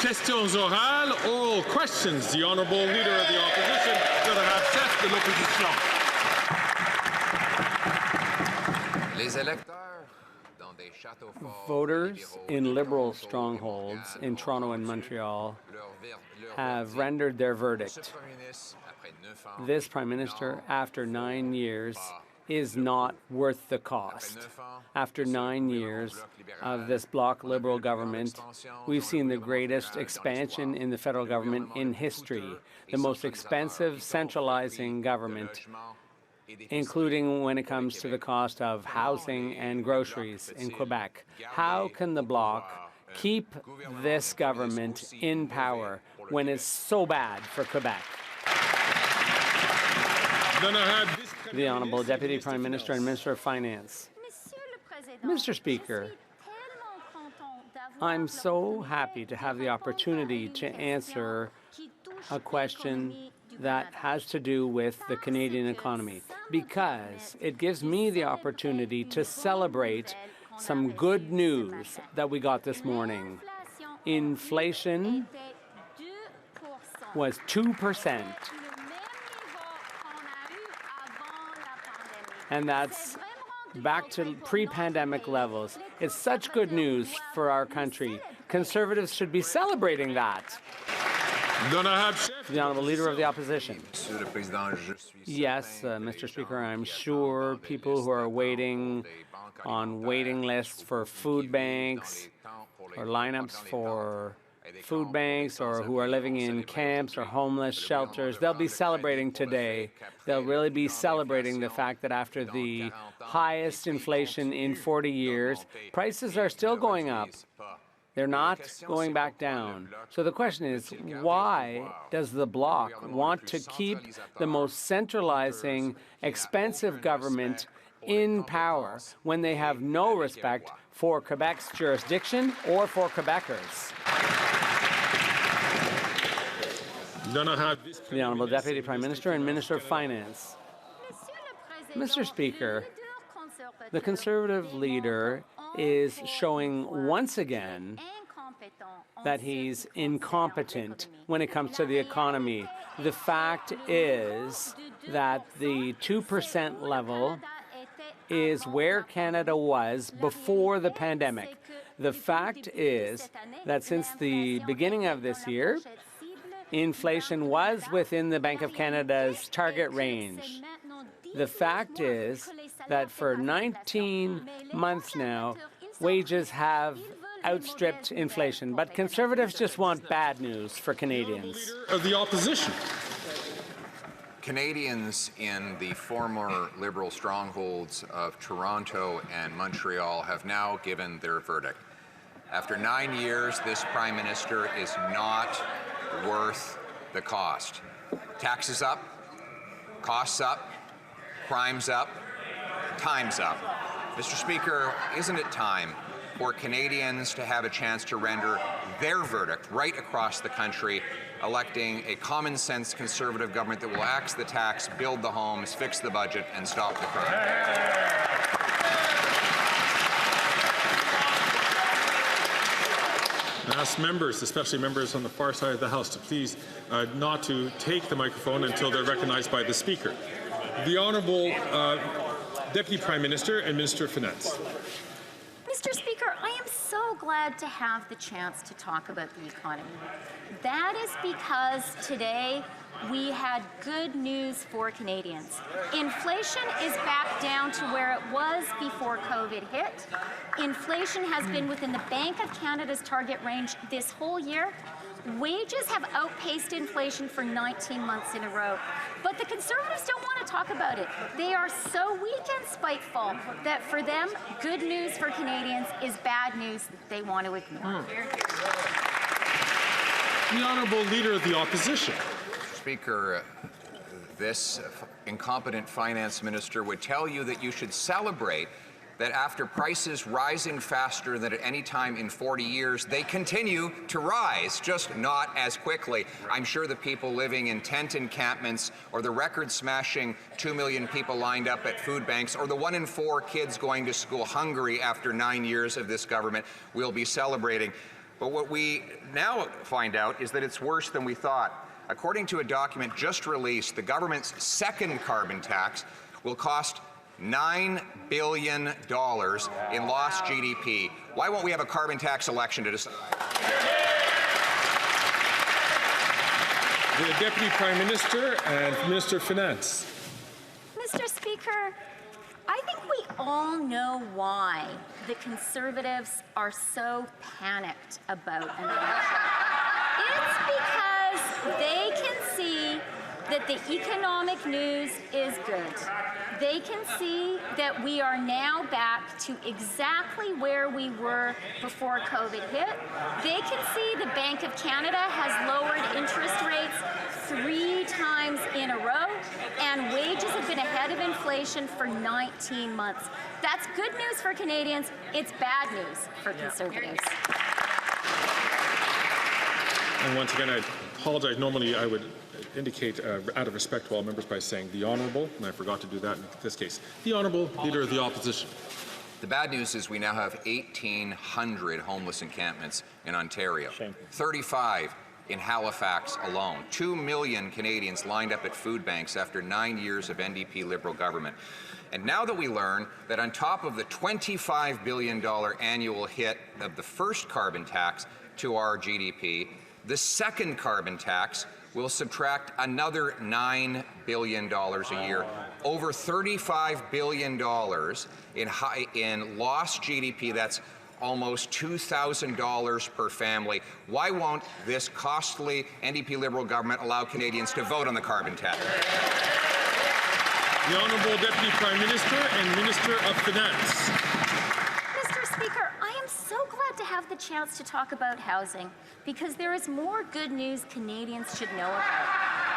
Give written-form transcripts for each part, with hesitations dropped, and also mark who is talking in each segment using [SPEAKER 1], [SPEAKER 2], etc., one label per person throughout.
[SPEAKER 1] Questions orales, oral questions. The Honourable Leader of the Opposition, le chef de l'opposition.
[SPEAKER 2] Voters in Liberal strongholds in Toronto and Montreal have rendered their verdict. This Prime Minister, after 9 years, is not worth the cost. After 9 years of this Bloc Liberal government, we've seen the greatest expansion in the federal government in history, the most expensive centralizing government, including when it comes to the cost of housing and groceries in Quebec. How can the Bloc keep this government in power when it's so bad for Quebec? The Honourable Deputy Prime Minister and Minister of Finance. Mr. Speaker, I'm so happy to have the opportunity to answer a question that has to do with the Canadian economy, because it gives me the opportunity to celebrate some good news that we got this morning. Inflation was 2%. And that's back to pre-pandemic levels. It's such good news for our country. Conservatives should be celebrating that. The Honourable Leader of the Opposition. Yes, Mr. Speaker, I'm sure people who are waiting on waiting lists for food banks or lineups for food banks, or who are living in camps or homeless shelters, they'll be celebrating today. They'll really be celebrating the fact that after the highest inflation in 40 years, prices are still going up. They're not going back down. So the question is, why does the Bloc want to keep the most centralizing, expensive government in power when they have no respect for Quebec's jurisdiction or for Quebecers? The Honourable Deputy Prime Minister and Minister of Finance. Mr. Speaker, the Conservative leader is showing once again that he's incompetent when it comes to the economy. The fact is that the 2% level is where Canada was before the pandemic. The fact is that since the beginning of this year, inflation was within the Bank of Canada's target range. The fact is that for 19 months now, wages have outstripped inflation. But Conservatives just want bad news for Canadians.
[SPEAKER 1] Leader of the Opposition.
[SPEAKER 3] Canadians in the former Liberal strongholds of Toronto and Montreal have now given their verdict. After 9 years, this Prime Minister is not worth the cost. Taxes up, costs up, crimes up, time's up. Mr. Speaker, isn't it time for Canadians to have a chance to render their verdict right across the country, electing a common-sense Conservative government that will axe the tax, build the homes, fix the budget, and stop the crime?
[SPEAKER 1] I ask members, especially members on the far side of the House, to please not to take the microphone until they're recognized by the Speaker. The Honourable Deputy Prime Minister and Minister of Finance.
[SPEAKER 4] Mr. Speaker, I am so glad to have the chance to talk about the economy. That is because today we had good news for Canadians. Inflation is back down to where it was before COVID hit. Inflation has been within the Bank of Canada's target range this whole year. Wages have outpaced inflation for 19 months in a row. But the Conservatives don't want to talk about it. They are so weak and spiteful that for them, good news for Canadians is bad news that they want to ignore.
[SPEAKER 1] The Honourable Leader of the Opposition.
[SPEAKER 3] Speaker, this incompetent finance minister would tell you that you should celebrate that after prices rising faster than at any time in 40 years, they continue to rise, just not as quickly. I'm sure the people living in tent encampments, or the record-smashing 2 million people lined up at food banks, or the 1 in 4 kids going to school hungry after 9 years of this government will be celebrating. But what we now find out is that it's worse than we thought. According to a document just released, the government's second carbon tax will cost $9 billion in lost GDP. Why won't we have a carbon tax election to decide?
[SPEAKER 1] The Deputy Prime Minister and Minister of Finance.
[SPEAKER 4] Mr. Speaker, I think we all know why the Conservatives are so panicked about an election. It's because they can see that the economic news is good. They can see that we are now back to exactly where we were before COVID hit. They can see the Bank of Canada has lowered interest rates 3 times in a row, and wages have been ahead of inflation for 19 months. That's good news for Canadians. It's bad news for Conservatives.
[SPEAKER 1] And once again, I apologize. Normally, I would indicate out of respect to all members by saying the Honourable, and I forgot to do that in this case. The Honourable Leader of the Opposition.
[SPEAKER 3] The bad news is we now have 1,800 homeless encampments in Ontario.
[SPEAKER 1] Shame.
[SPEAKER 3] 35 in Halifax alone. 2 million Canadians lined up at food banks after 9 years of NDP Liberal government. And now that we learn that on top of the $25 billion annual hit of the first carbon tax to our GDP, the second carbon tax will subtract another $9 billion a year, over $35 billion in lost GDP. That's almost $2,000 per family. Why won't this costly NDP Liberal government allow Canadians to vote on the carbon tax?
[SPEAKER 1] The Honourable Deputy Prime Minister and Minister of Finance.
[SPEAKER 4] Mr. Speaker, I am so glad to have the chance to talk about housing because there is more good news Canadians should know about.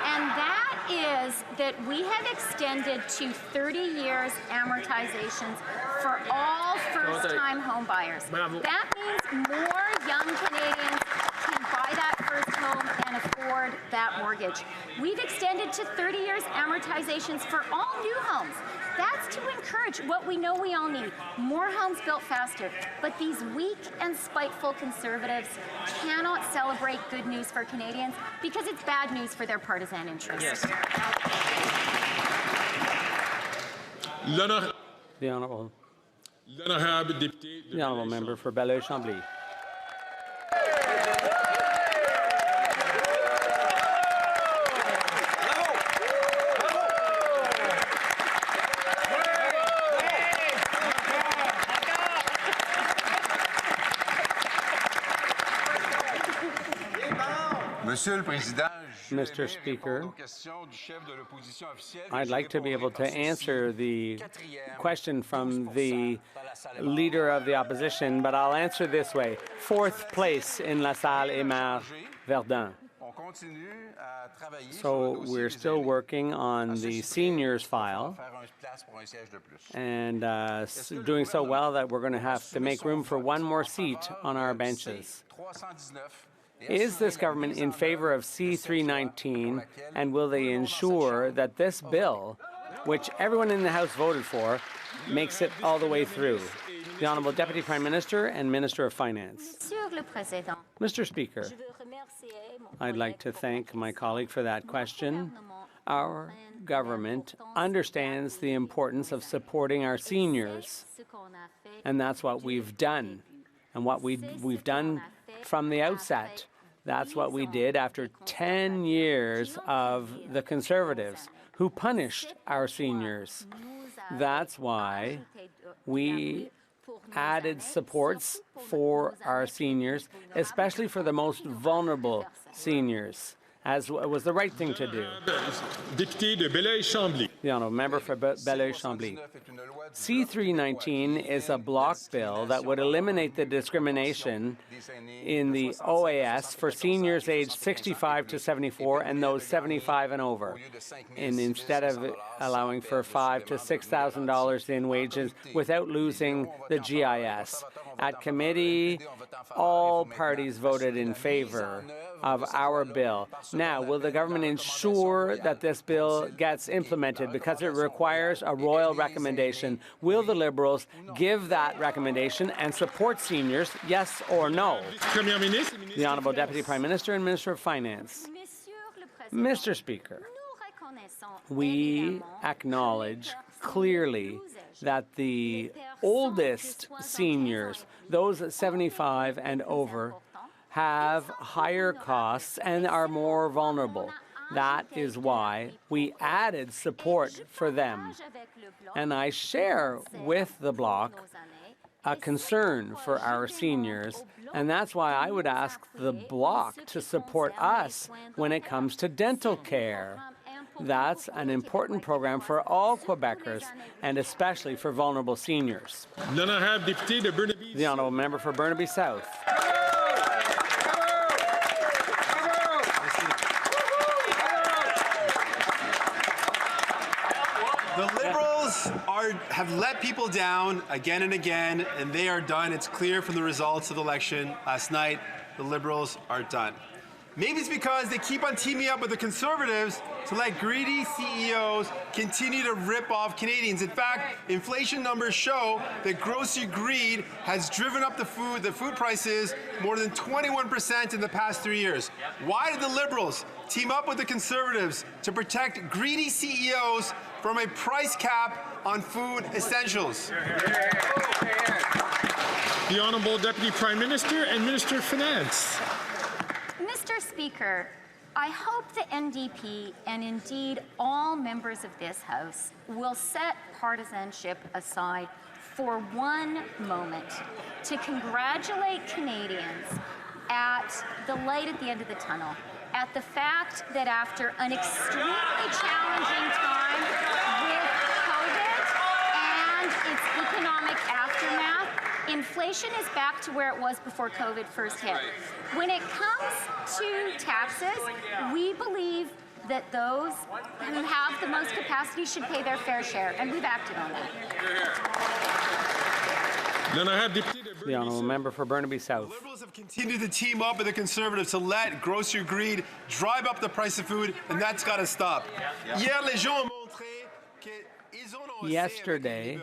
[SPEAKER 4] And that is that we have extended to 30 years amortizations for all first-time home buyers. That means more young Canadians can buy that first home and afford that mortgage. We've extended to 30 years amortizations for all new homes. That's to encourage what we know we all need, more homes built faster. But these weak and spiteful Conservatives cannot celebrate good news for Canadians because it's bad news for their partisan interests.
[SPEAKER 2] The Honourable
[SPEAKER 1] Député.
[SPEAKER 2] The Honourable Member for Belleuil-Chambly. Mr. Speaker, I'd like to be able to answer the question from the Leader of the Opposition, but I'll answer this way. 4th place in La Salle et Maire Verdun. So we're still working on the seniors file and doing so well that we're going to have to make room for one more seat on our benches. Is this government in favor of C-319, and will they ensure that this bill, which everyone in the House voted for, makes it all the way through? The Honourable Deputy Prime Minister and Minister of Finance. Mr. Speaker, I'd like to thank my colleague for that question. Our government understands the importance of supporting our seniors, and that's what we've done. And what we've done from the outset. That's what we did after 10 years of the Conservatives who punished our seniors. That's why we added supports for our seniors, especially for the most vulnerable seniors, as was the right thing to do.
[SPEAKER 1] Député de Belleuil-Chambly.
[SPEAKER 2] The Honourable Member for Belleuil-Chambly. C-319 is a block bill that would eliminate the discrimination in the OAS for seniors aged 65 to 74 and those 75 and over, and instead of allowing for $5,000 to $6,000 in wages without losing the GIS. At committee, all parties voted in favor of our bill. Now, will the government ensure that this bill gets implemented because it requires a royal recommendation? Will the Liberals give that recommendation and support seniors, yes or no? The Honourable Deputy Prime Minister and Minister of Finance. Mr. Speaker, we acknowledge clearly that the oldest seniors, those at 75 and over, have higher costs and are more vulnerable. That is why we added support for them. And I share with the Bloc a concern for our seniors, and that's why I would ask the Bloc to support us when it comes to dental care. That's an important program for all Quebecers, and especially for vulnerable seniors. The Honourable Member for Burnaby South.
[SPEAKER 5] The Liberals have let people down again and again, and they are done. It's clear from the results of the election last night. The Liberals are done. Maybe it's because they keep on teaming up with the Conservatives to let greedy CEOs continue to rip off Canadians. In fact, inflation numbers show that grocery greed has driven up the food prices more than 21% in the past 3 years. Why did the Liberals team up with the Conservatives to protect greedy CEOs from a price cap on food essentials?
[SPEAKER 1] The Honourable Deputy Prime Minister and Minister of Finance.
[SPEAKER 4] Mr. Speaker, I hope the NDP and indeed all members of this House will set partisanship aside for one moment to congratulate Canadians at the light at the end of the tunnel, at the fact that after an extremely challenging time with COVID and its economic aftermath, inflation is back to where it was before COVID first hit. When it comes to taxes, we believe that those who have the most capacity should pay their fair share, and we've acted on that.
[SPEAKER 2] The Honourable Member for Burnaby South.
[SPEAKER 5] Liberals have continued to team up with the Conservatives to let grocery greed drive up the price of food, and that's got to stop.
[SPEAKER 2] Yesterday,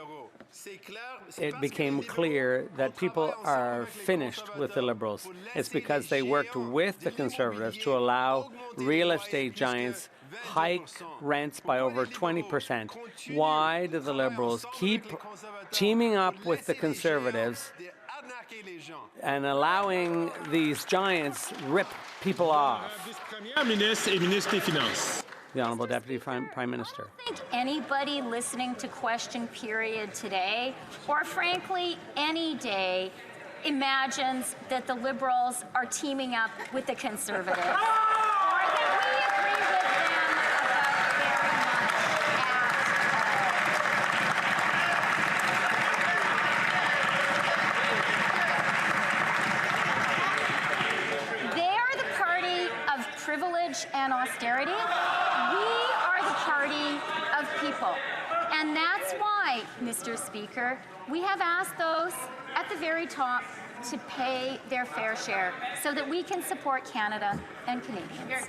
[SPEAKER 2] it became clear that people are finished with the Liberals. It's because they worked with the Conservatives to allow real estate giants hike rents by over 20%. Why do the Liberals keep teaming up with the Conservatives and allowing these giants rip people off? The Honourable Deputy Prime Minister.
[SPEAKER 4] I don't think anybody listening to Question Period today, or frankly any day, imagines that the Liberals are teaming up with the Conservatives. Or that we agree with them about very much at all. They are the party of privilege and austerity. We are the party of people. And that's why, Mr. Speaker, we have asked those at the very top to pay their fair share so that we can support Canada and Canadians.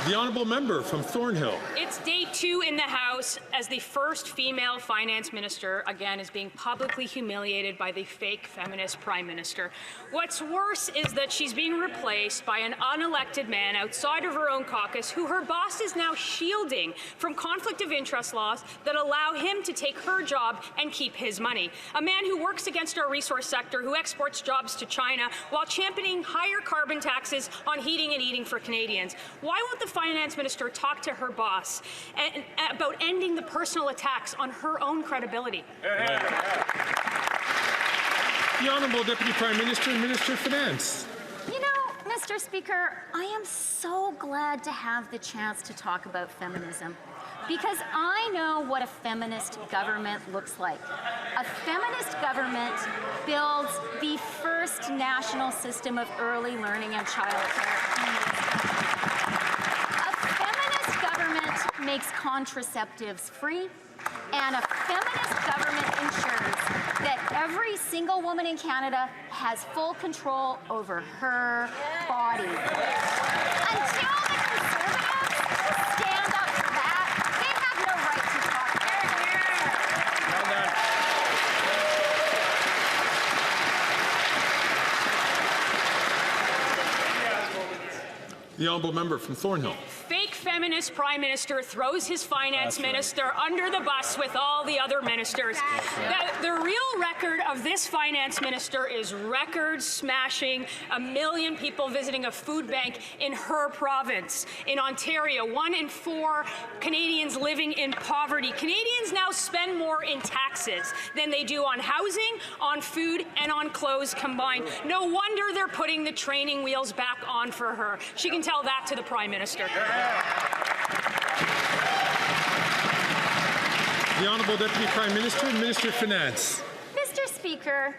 [SPEAKER 1] The Honourable Member from Thornhill.
[SPEAKER 6] It's day 2 in the House as the first female finance minister, again, is being publicly humiliated by the fake feminist prime minister. What's worse is that she's being replaced by an unelected man outside of her own caucus who her boss is now shielding from conflict of interest laws that allow him to take her job and keep his money. A man who works against our resource sector, who exports jobs to China while championing higher carbon taxes on heating and eating for Canadians. Why won't the finance minister talk to her boss about ending the personal attacks on her own credibility?
[SPEAKER 1] The Honourable Deputy Prime Minister and Minister of Finance.
[SPEAKER 4] You know, Mr. Speaker, I am so glad to have the chance to talk about feminism, because I know what a feminist government looks like. A feminist government builds the first national system of early learning and childcare. Makes contraceptives free, and a feminist government ensures that every single woman in Canada has full control over her body. Until the Conservatives stand up for that, they have no right to talk about
[SPEAKER 1] The honourable member from Thornhill.
[SPEAKER 6] Fake feminist prime minister throws his finance minister under the bus with all the other ministers. The real record of this finance minister is record smashing 1 million people visiting a food bank in her province. In Ontario, 1 in 4 Canadians living in poverty. Canadians now spend more in taxes than they do on housing, on food, and on clothes combined. No wonder they're putting the training wheels back on for her. She can tell that to the Prime Minister.
[SPEAKER 1] The Honourable Deputy Prime Minister and Minister of Finance.
[SPEAKER 4] Mr. Speaker,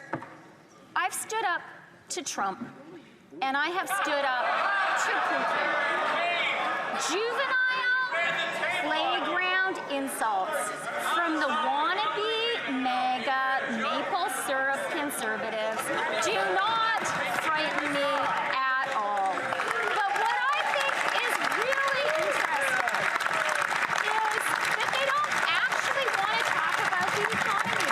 [SPEAKER 4] I've stood up to Trump, and I have stood up to Putin. Juvenile, playground insults from the wannabe MAGA maple syrup conservatives do not frighten me at all. But what I think is really interesting is that they don't actually want to talk about the economy.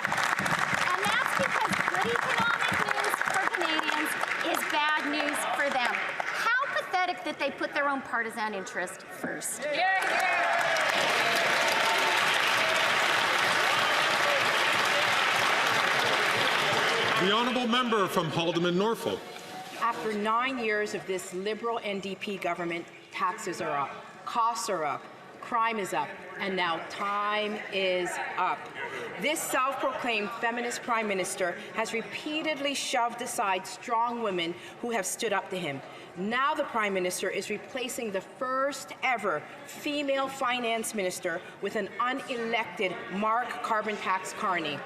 [SPEAKER 4] And that's because good economic news for Canadians is bad news for them. How pathetic that they put their own partisan interest first.
[SPEAKER 1] The honourable member from Haldimand Norfolk.
[SPEAKER 7] After 9 years of this Liberal NDP government, taxes are up, costs are up, crime is up, and now time is up. This self-proclaimed feminist prime minister has repeatedly shoved aside strong women who have stood up to him. Now the prime minister is replacing the first ever female finance minister with an unelected Mark Carbon Tax Carney.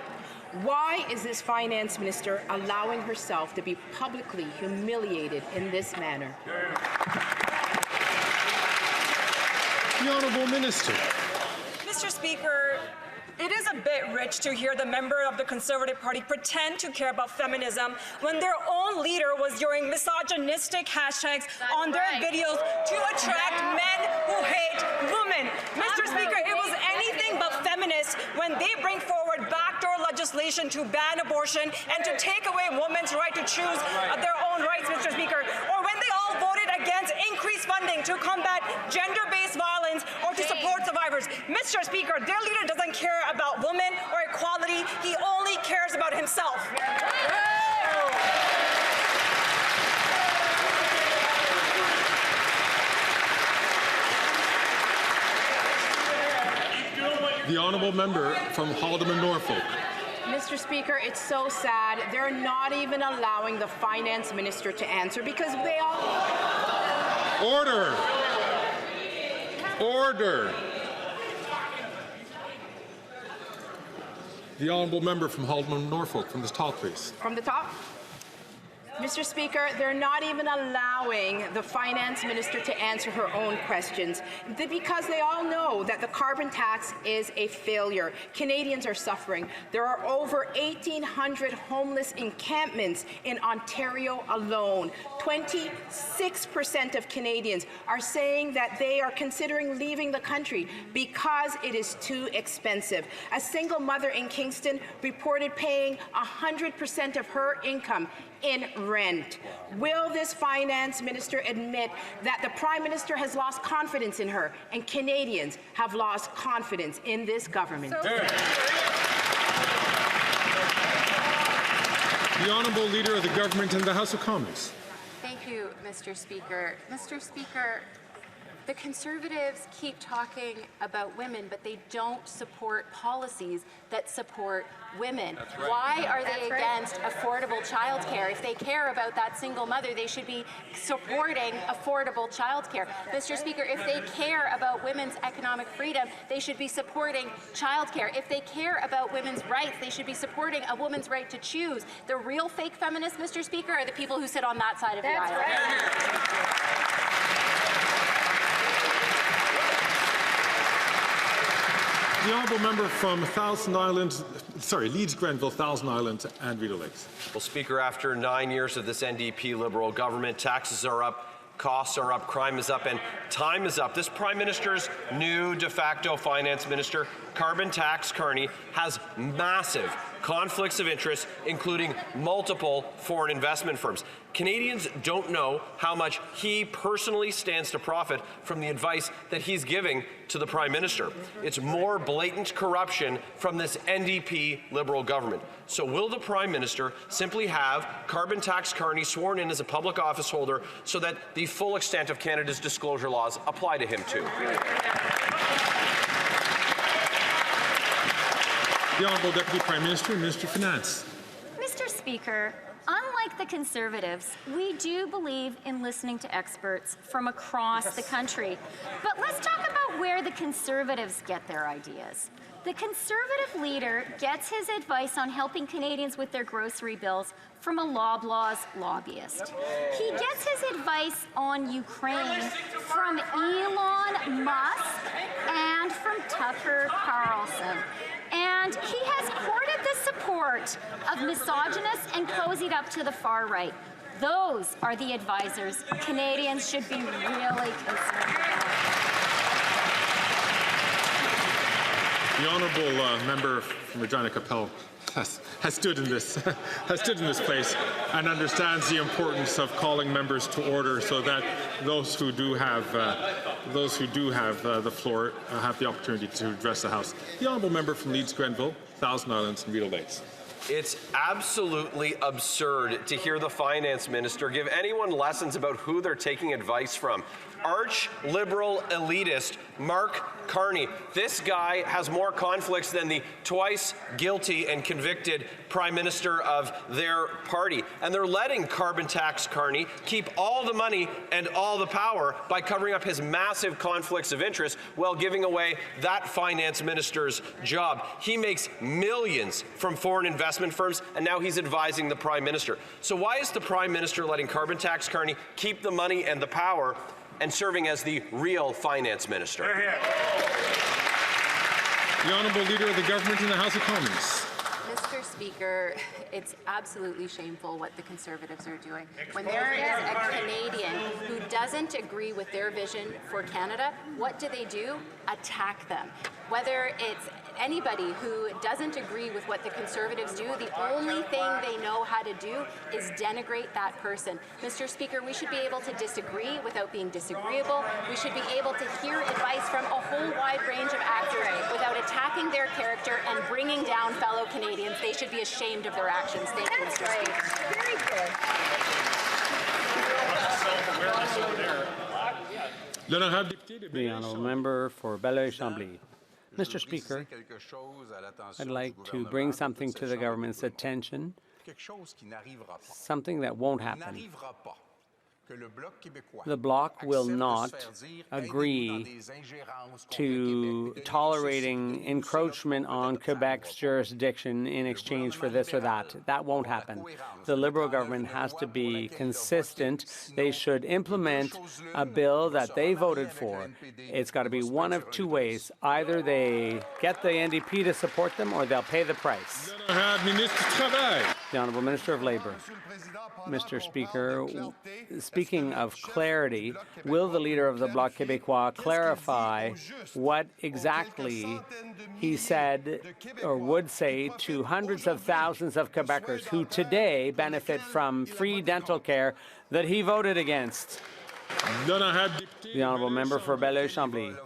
[SPEAKER 7] Why is this finance minister allowing herself to be publicly humiliated in this manner?
[SPEAKER 1] The Honourable Minister.
[SPEAKER 8] Mr. Speaker, it is a bit rich to hear the member of the Conservative Party pretend to care about feminism when their own leader was using misogynistic hashtags on their videos to attract men who hate women. Mr. Speaker, it was anything but feminist when they bring forward backdoor legislation to ban abortion and to take away women's right to choose their own rights, Mr. Speaker, or when they all voted against increased funding to combat gender-based violence or to support survivors. Mr. Speaker, their leader doesn't care about women or equality. He only cares about himself.
[SPEAKER 1] The honourable member from Haldimand Norfolk.
[SPEAKER 7] Mr. Speaker, it's so sad. They're not even allowing the finance minister to answer because they all...
[SPEAKER 1] Order! Order! The honourable member from Haldimand Norfolk, from the top, please.
[SPEAKER 7] From the top? Mr. Speaker, they're not even allowing the finance minister to answer her own questions because they all know that the carbon tax is a failure. Canadians are suffering. There are over 1,800 homeless encampments in Ontario alone. 26% of Canadians are saying that they are considering leaving the country because it is too expensive. A single mother in Kingston reported paying 100% of her income in rent. Will this finance minister admit that the Prime Minister has lost confidence in her and Canadians have lost confidence in this government?
[SPEAKER 1] The honourable leader of the government in the House of Commons.
[SPEAKER 9] Thank you, Mr. Speaker. Mr. Speaker, the Conservatives keep talking about women, but they don't support policies that support women. Right. Why are they against affordable childcare? If they care about that single mother, they should be supporting affordable childcare. Mr. Speaker, if they care about women's economic freedom, they should be supporting childcare. If they care about women's rights, they should be supporting a woman's right to choose. The real fake feminists, Mr. Speaker, are the people who sit on that side of the aisle. Right.
[SPEAKER 1] The honourable member from Leeds Grenville, Thousand Island and Rideau Lakes.
[SPEAKER 10] Well, Speaker, after 9 years of this NDP Liberal government, taxes are up, costs are up, crime is up, and time is up. This Prime Minister's new de facto finance minister, Carbon Tax Carney, has massive conflicts of interest, including multiple foreign investment firms. Canadians don't know how much he personally stands to profit from the advice that he's giving to the Prime Minister. It's more blatant corruption from this NDP Liberal government. So will the Prime Minister simply have Carbon Tax Carney sworn in as a public office holder so that the full extent of Canada's disclosure laws apply to him too?
[SPEAKER 1] The Honourable Deputy Prime Minister and Minister of Finance.
[SPEAKER 4] Mr. Speaker, unlike the Conservatives, we do believe in listening to experts from across the country. But let's talk about where the Conservatives get their ideas. The Conservative leader gets his advice on helping Canadians with their grocery bills from a Loblaws lobbyist. He gets his advice on Ukraine from Elon Musk and from Tucker Carlson. And he has courted the support of misogynists and cozied up to the far right. Those are the advisors Canadians should be really concerned about.
[SPEAKER 1] The honourable member from Regina Capel has stood in this place and understands the importance of calling members to order so that those who do have the floor have the opportunity to address the House. The honourable member from Leeds Grenville, Thousand Islands and Rideau Lakes.
[SPEAKER 10] It's absolutely absurd to hear the finance minister give anyone lessons about who they're taking advice from. Arch-liberal elitist Mark Carney. This guy has more conflicts than the twice guilty and convicted Prime Minister of their party. And they're letting Carbon Tax Carney keep all the money and all the power by covering up his massive conflicts of interest while giving away that finance minister's job. He makes millions from foreign investment firms, and now he's advising the Prime Minister. So why is the Prime Minister letting Carbon Tax Carney keep the money and the power and serving as the real finance minister?
[SPEAKER 1] The Honourable Leader of the Government in the House of Commons.
[SPEAKER 9] Mr. Speaker, it's absolutely shameful what the Conservatives are doing. When there is a Canadian who doesn't agree with their vision for Canada, what do? Attack them. Whether it's anybody who doesn't agree with what the Conservatives do, the only thing they know how to do is denigrate that person. Mr. Speaker, we should be able to disagree without being disagreeable. We should be able to hear advice from a whole wide range of actors without attacking their character and bringing down fellow Canadians. They should be ashamed of their actions. Thank you, Mr. Speaker.
[SPEAKER 7] Very good.
[SPEAKER 2] The honourable member for Belleuil-Chambly. Mr. Speaker, I'd like to bring something to the government's attention, something that won't happen. The Bloc will not agree to tolerating encroachment on Quebec's jurisdiction in exchange for this or that. That won't happen. The Liberal government has to be consistent. They should implement a bill that they voted for. It's got to be one of two ways. Either they get the NDP to support them or they'll pay the price. The Honourable Minister of Labour. Mr. Speaker, speaking of clarity, will the leader of the Bloc Québécois clarify what exactly he said or would say to hundreds of thousands of Quebecers who today benefit from free dental care that he voted against? The honourable member for Belleuil-Chambly.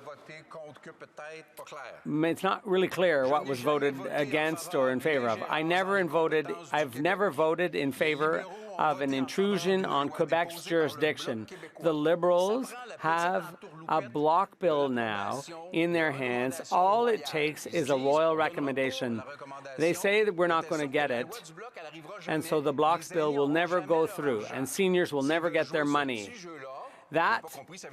[SPEAKER 2] It's not really clear what was voted against or in favor of. I've never voted in favor of an intrusion on Quebec's jurisdiction. The Liberals have a block bill now in their hands. All it takes is a royal recommendation. They say that we're not going to get it, and so the block bill will never go through, and seniors will never get their money. That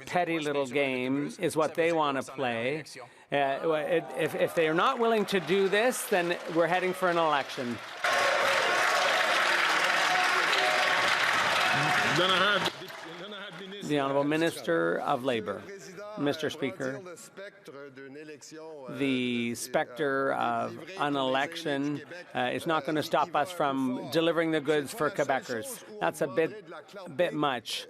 [SPEAKER 2] petty little game is what they want to play. If they are not willing to do this, then we're heading for an election. The Honourable Minister of Labour. Mr. Speaker, the specter of an election is not going to stop us from delivering the goods for Quebecers. That's a bit much.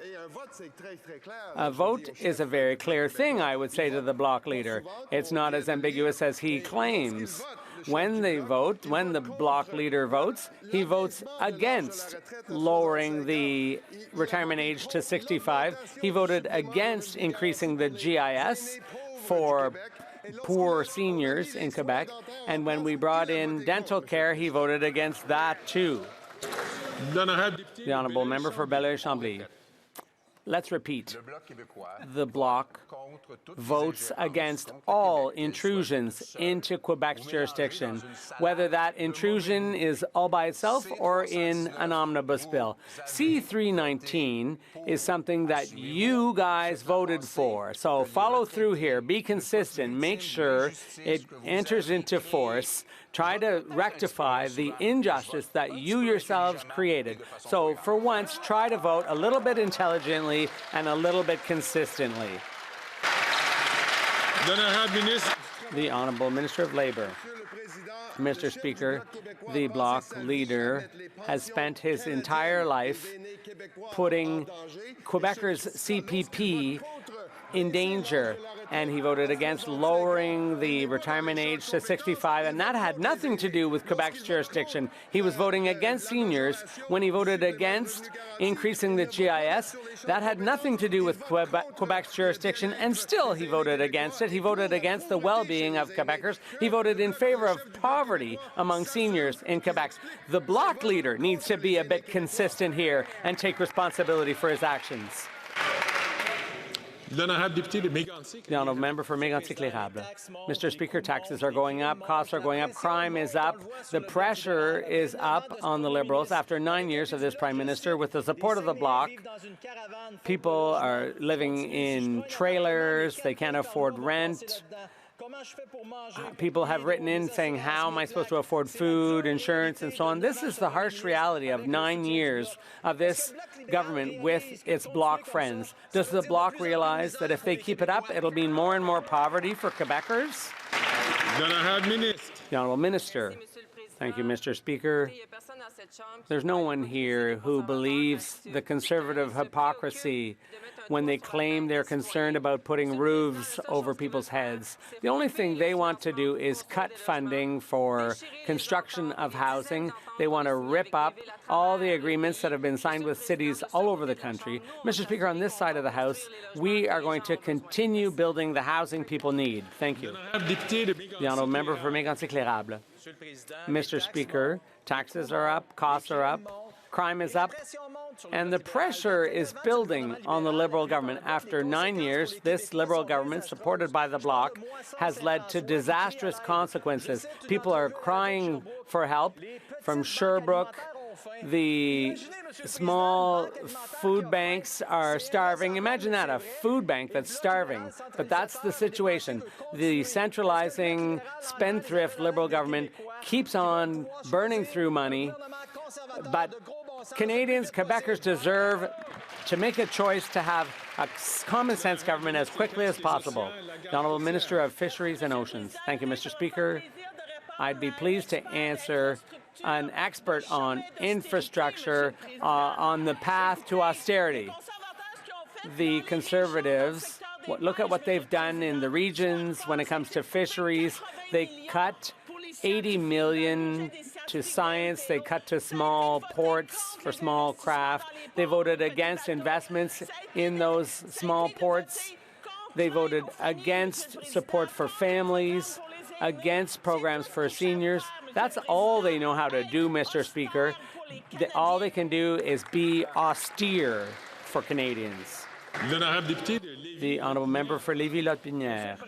[SPEAKER 2] A vote is a very clear thing, I would say to the Bloc leader. It's not as ambiguous as he claims. When they vote, when the Bloc leader votes, he votes against lowering the retirement age to 65. He voted against increasing the GIS for poor seniors in Quebec. And when we brought in dental care, he voted against that too. The honourable member for Belleuil-Chambly. Let's repeat. The Bloc votes against all intrusions into Quebec's jurisdiction, whether that intrusion is all by itself or in an omnibus bill. C-319 is something that you guys voted for. So follow through here. Be consistent. Make sure it enters into force. Try to rectify the injustice that you yourselves created. So for once, try to vote a little bit intelligently and a little bit consistently. The Honourable Minister of Labour. Mr. Speaker, the Bloc leader has spent his entire life putting Quebecers' CPP in danger, and he voted against lowering the retirement age to 65, and that had nothing to do with Quebec's jurisdiction. He was voting against seniors. When he voted against increasing the GIS, that had nothing to do with Quebec's jurisdiction, and still he voted against it. He voted against the well-being of Quebecers. He voted in favor of poverty among seniors in Quebec. The Bloc leader needs to be a bit consistent here and take responsibility for his actions. The honourable member for Mégantic-L'Érable. Mr. Speaker, taxes are going up, costs are going up, crime is up, the pressure is up on the Liberals after 9 years of this Prime Minister with the support of the Bloc. People are living in trailers, they can't afford rent. People have written in saying, how am I supposed to afford food, insurance, and so on? This is the harsh reality of 9 years of this government with its Bloc friends. Does the Bloc realize that if they keep it up, it'll mean more and more poverty for Quebecers? The Honourable Minister. Thank you, Mr. Speaker. There's no one here who believes the Conservative hypocrisy when they claim they're concerned about putting roofs over people's heads. The only thing they want to do is cut funding for construction of housing. They want to rip up all the agreements that have been signed with cities all over the country. Mr. Speaker, on this side of the House, we are going to continue building the housing people need. Thank you. The honourable member for Mégantic-L'Érable. Mr. Speaker, taxes are up, costs are up, crime is up, and the pressure is building on the Liberal government. After 9 years, this Liberal government, supported by the Bloc, has led to disastrous consequences. People are crying for help. From Sherbrooke, the small food banks are starving. Imagine that, a food bank that's starving. But that's the situation. The centralizing, spendthrift Liberal government keeps on burning through money. But Canadians, Quebecers deserve to make a choice to have a common-sense government as quickly as possible. The Honourable Minister of Fisheries and Oceans. Thank you, Mr. Speaker. I'd be pleased to answer an expert on infrastructure on the path to austerity. The Conservatives, look at what they've done in the regions when it comes to fisheries. They cut 80 million to science. They cut to small ports for small craft. They voted against investments in those small ports. They voted against support for families, against programs for seniors. That's all they know how to do, Mr. Speaker. All they can do is be austere for Canadians. The honourable member for Lévis-Lotbinière.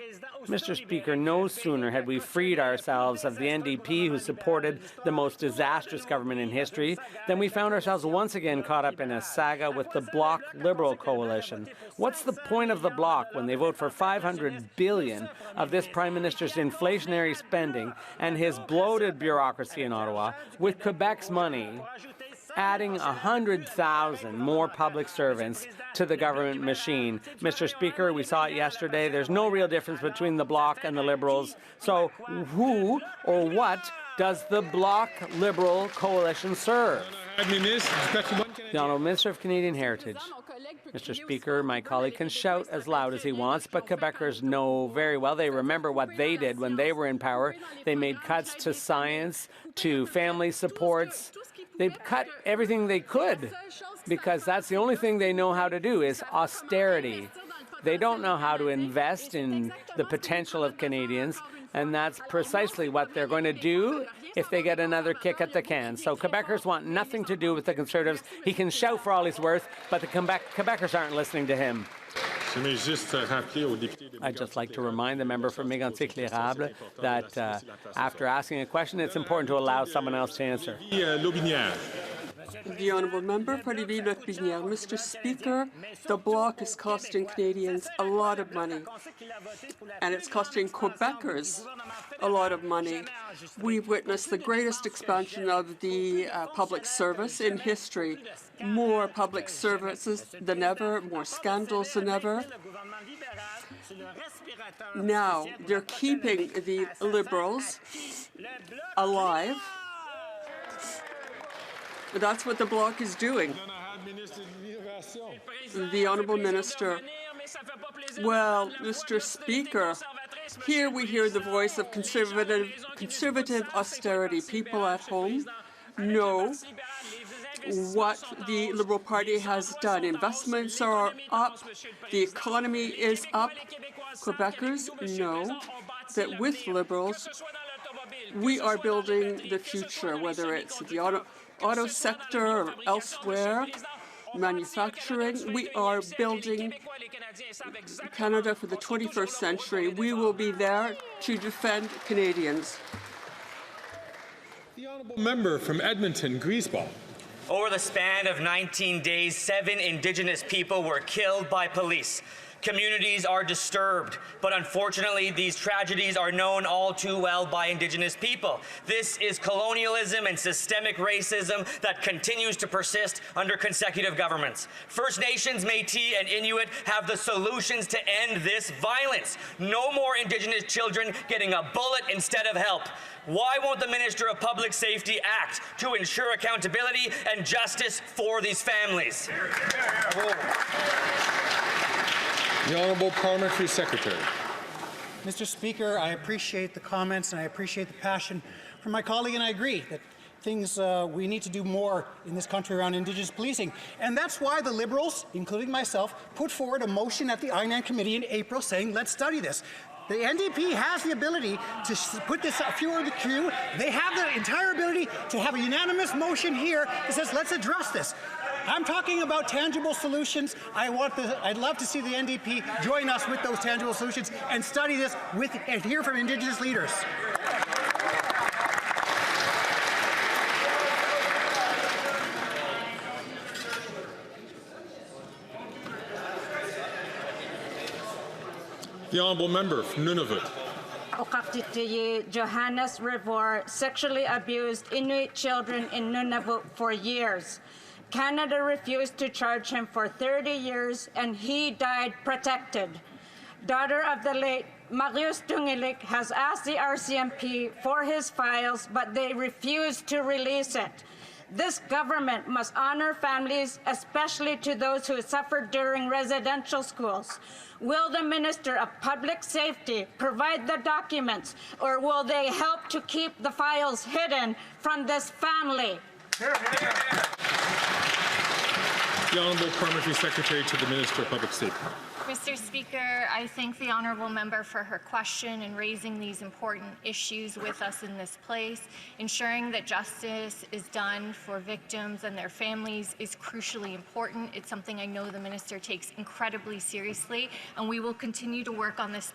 [SPEAKER 2] Mr. Speaker, no sooner had we freed ourselves of the NDP, who supported the most disastrous government in history, than we found ourselves once again caught up in a saga with the Bloc Liberal coalition. What's the point of the Bloc when they vote for $500 billion of this Prime Minister's inflationary spending and his bloated bureaucracy in Ottawa with Quebec's money adding 100,000 more public servants to the government machine. Mr. Speaker, we saw it yesterday. There's no real difference between the Bloc and the Liberals. So who or what does the Bloc Liberal coalition serve? The Honourable Minister of Canadian Heritage. Mr. Speaker, my colleague can shout as loud as he wants, but Quebecers know very well. They remember what they did when they were in power. They made cuts to science, to family supports. They cut everything they could because that's the only thing they know how to do is austerity. They don't know how to invest in the potential of Canadians, and that's precisely what they're going to do if they get another kick at the can. So Quebecers want nothing to do with the Conservatives. He can shout for all he's worth, but the Quebecers aren't listening to him. I'd just like to remind the member from Mégantic-L'Érable that after asking a question, it's important to allow someone else to answer.
[SPEAKER 11] The Honourable Member for Lévis-Lotbinière. Mr. Speaker, the Bloc is costing Canadians a lot of money, and it's costing Quebecers a lot of money. We've witnessed the greatest expansion of the public service in history. More public services than ever, more scandals than ever. Now, they're keeping the Liberals alive. That's what the Bloc is doing. The Honourable Minister. Well, Mr. Speaker, here we hear the voice of conservative austerity. People at home know what the Liberal Party has done. Investments are up. The economy is up. Quebecers know that with Liberals, we are building the future, whether it's the auto sector or elsewhere, manufacturing. We are building Canada for the 21st century. We will be there to defend Canadians.
[SPEAKER 1] The honourable member from Edmonton, Griesbach.
[SPEAKER 12] Over the span of 19 days, 7 Indigenous people were killed by police. Communities are disturbed, but unfortunately these tragedies are known all too well by Indigenous people. This is colonialism and systemic racism that continues to persist under consecutive governments. First Nations, Métis and Inuit have the solutions to end this violence. No more Indigenous children getting a bullet instead of help. Why won't the Minister of Public Safety act to ensure accountability and justice for these families?
[SPEAKER 1] The Honourable Parliamentary Secretary.
[SPEAKER 13] Mr. Speaker, I appreciate the comments and I appreciate the passion from my colleague, and I agree that we need to do more in this country around Indigenous policing. And that's why the Liberals, including myself, put forward a motion at the INAN Committee in April saying, let's study this. The NDP has the ability to put this forward to the queue. They have the entire ability to have a unanimous motion here that says, let's address this. I'm talking about tangible solutions. I'd love to see the NDP join us with those tangible solutions and study this and hear from Indigenous leaders.
[SPEAKER 1] The honourable member from Nunavut.
[SPEAKER 14] Johannes Rivor sexually abused Inuit children in Nunavut for years. Canada refused to charge him for 30 years, and he died protected. Daughter of the late Marius Tungelik has asked the RCMP for his files, but they refused to release it. This government must honor families, especially to those who suffered during residential schools. Will the Minister of Public Safety provide the documents, or will they help to keep the files hidden from this family?
[SPEAKER 1] The Honourable Parliamentary Secretary to the Minister of Public Safety.
[SPEAKER 4] Mr. Speaker, I thank the honourable member for her question and raising these important issues with us in this place. Ensuring that justice is done for victims and their families is crucially important. It's something I know the minister takes incredibly seriously, and we will continue to work on this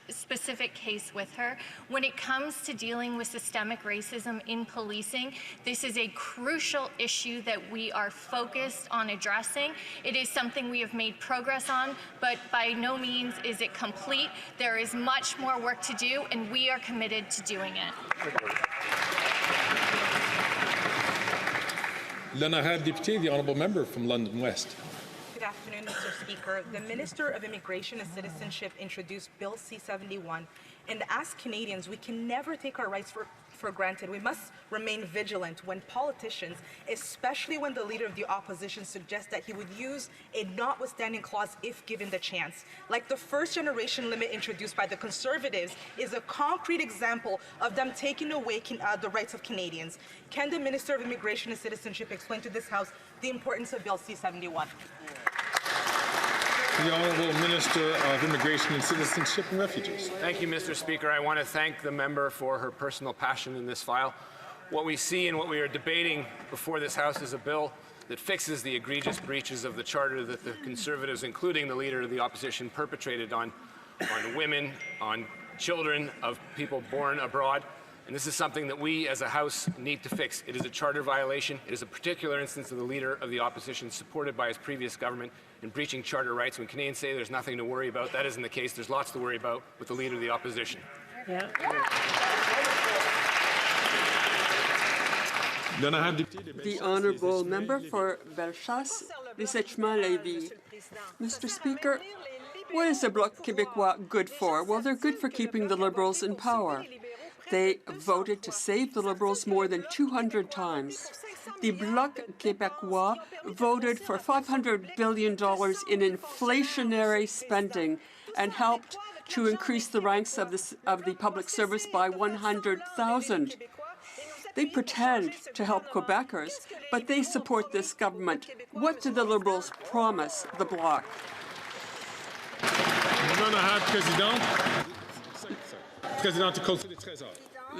[SPEAKER 4] specific case with her. When it comes to dealing with systemic racism in policing, this is a crucial issue that we are focused on addressing. It is something we have made progress on, but by no means is it complete. There is much more work to do, and we are committed to doing it.
[SPEAKER 1] L'honorable député, the honourable member from London West.
[SPEAKER 15] Good afternoon, Mr. Speaker. The Minister of Immigration and Citizenship introduced Bill C-71, and as Canadians, we can never take our rights for granted. We must remain vigilant when politicians, especially when the leader of the opposition suggests that he would use a notwithstanding clause if given the chance. Like the first generation limit introduced by the Conservatives is a concrete example of them taking away the rights of Canadians. Can the Minister of Immigration and Citizenship explain to this House the importance of Bill C-71?
[SPEAKER 1] The Honourable Minister of Immigration and Citizenship and Refugees.
[SPEAKER 16] Thank you, Mr. Speaker. I want to thank the member for her personal passion in this file. What we see and what we are debating before this House is a bill that fixes the egregious breaches of the Charter that the Conservatives, including the Leader of the Opposition, perpetrated on women, on children of people born abroad. And this is something that we as a House need to fix. It is a Charter violation. It is a particular instance of the Leader of the Opposition, supported by his previous government, in breaching Charter rights. When Canadians say there's nothing to worry about, that isn't the case. There's lots to worry about with the Leader of the Opposition.
[SPEAKER 11] Yeah. The honourable member for Bellechasse, Lisechma-Lévis. Mr. Speaker, what is the Bloc Québécois good for? Well, they're good for keeping the Liberals in power. They voted to save the Liberals more than 200 times. The Bloc Québécois voted for $500 billion in inflationary spending and helped to increase the ranks of the public service by 100,000. They pretend to help Quebecers, but they support this government. What did the Liberals promise the Bloc?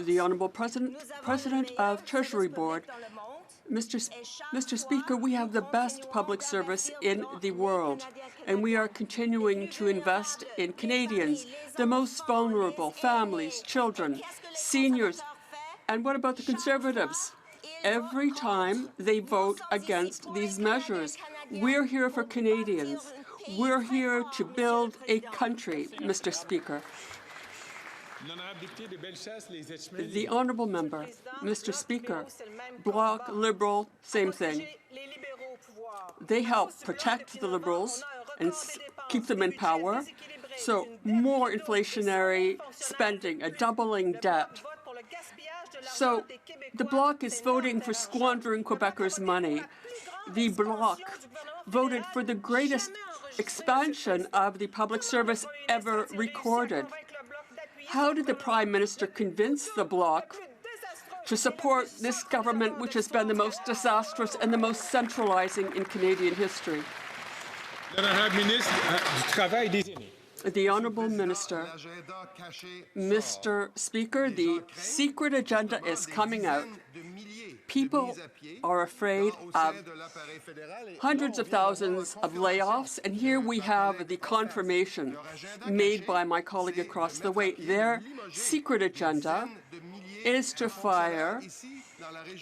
[SPEAKER 11] The Honourable President of Treasury Board. Mr. Speaker, we have the best public service in the world, and we are continuing to invest in Canadians, the most vulnerable, families, children, seniors. And what about the Conservatives? Every time they vote against these measures, we're here for Canadians. We're here to build a country, Mr. Speaker. The honourable member, Mr. Speaker, Bloc, Liberal, same thing. They help protect the Liberals and keep them in power. So more inflationary spending, a doubling debt. So the Bloc is voting for squandering Quebecers' money. The Bloc voted for the greatest expansion of the public service ever recorded. How did the Prime Minister convince the Bloc to support this government, which has been the most disastrous and the most centralizing in Canadian history? The Honourable Minister, Mr. Speaker, the secret agenda is coming out. People are afraid of hundreds of thousands of layoffs, and here we have the confirmation made by my colleague across the way. Their secret agenda is to fire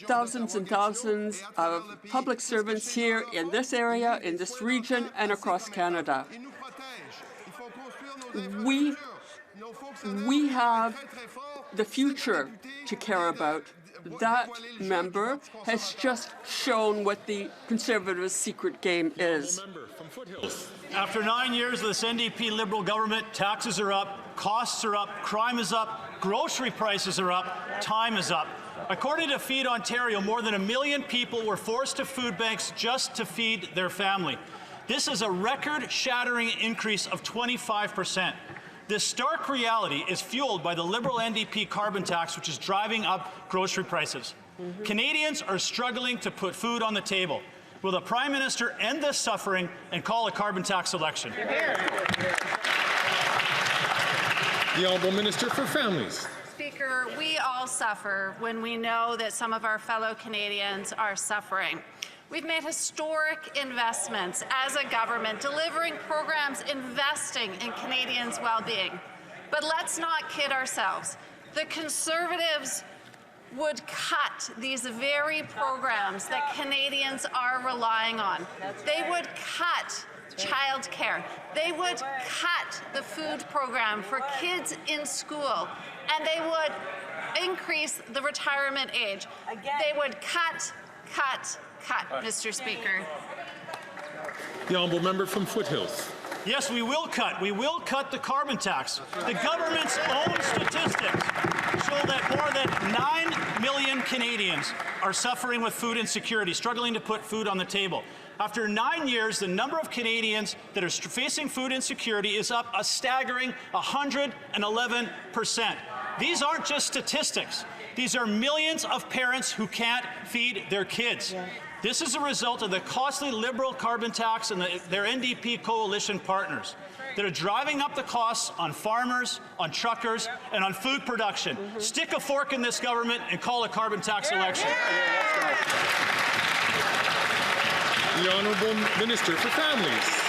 [SPEAKER 11] thousands and thousands of public servants here in this area, in this region, and across Canada. We have the future to care about. That member has just shown what the Conservatives' secret game is.
[SPEAKER 17] After 9 years of this NDP Liberal government, taxes are up, costs are up, crime is up, grocery prices are up, time is up. According to Feed Ontario, more than 1 million people were forced to food banks just to feed their family. This is a record-shattering increase of 25%. This stark reality is fueled by the Liberal NDP carbon tax, which is driving up grocery prices. Canadians are struggling to put food on the table. Will the Prime Minister end this suffering and call a carbon tax election?
[SPEAKER 1] The Honourable Minister for Families.
[SPEAKER 18] Speaker, we all suffer when we know that some of our fellow Canadians are suffering. We've made historic investments as a government, delivering programs investing in Canadians' well-being. But let's not kid ourselves. The Conservatives would cut these very programs that Canadians are relying on. They would cut childcare. They would cut the food program for kids in school. And they would increase the retirement age. They would cut, cut, Mr. Speaker.
[SPEAKER 1] The honourable member from Foothills.
[SPEAKER 17] Yes, we will cut. We will cut the carbon tax. The government's own statistics show that more than 9 million Canadians are suffering with food insecurity, struggling to put food on the table. After 9 years, the number of Canadians that are facing food insecurity is up a staggering 111%. These aren't just statistics. These are millions of parents who can't feed their kids. This is a result of the costly Liberal carbon tax and their NDP coalition partners that are driving up the costs on farmers, on truckers, and on food production. Stick a fork in this government and call a carbon tax election.
[SPEAKER 1] The Honourable Minister for Families.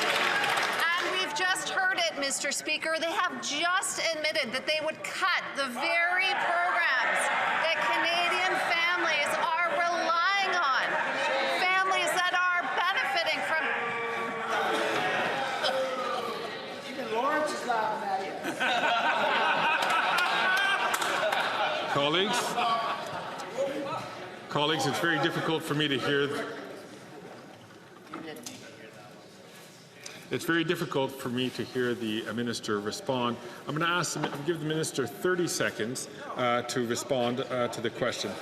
[SPEAKER 18] And we've just heard it, Mr. Speaker. They have just admitted that they would cut the very programs that Canadian families are relying on. Families that are benefiting from...
[SPEAKER 19] Even Lawrence is laughing at you.
[SPEAKER 1] Colleagues, it's very difficult for me to hear. It's very difficult for me to hear the minister respond. I'm going to give the minister 30 seconds to respond to the question.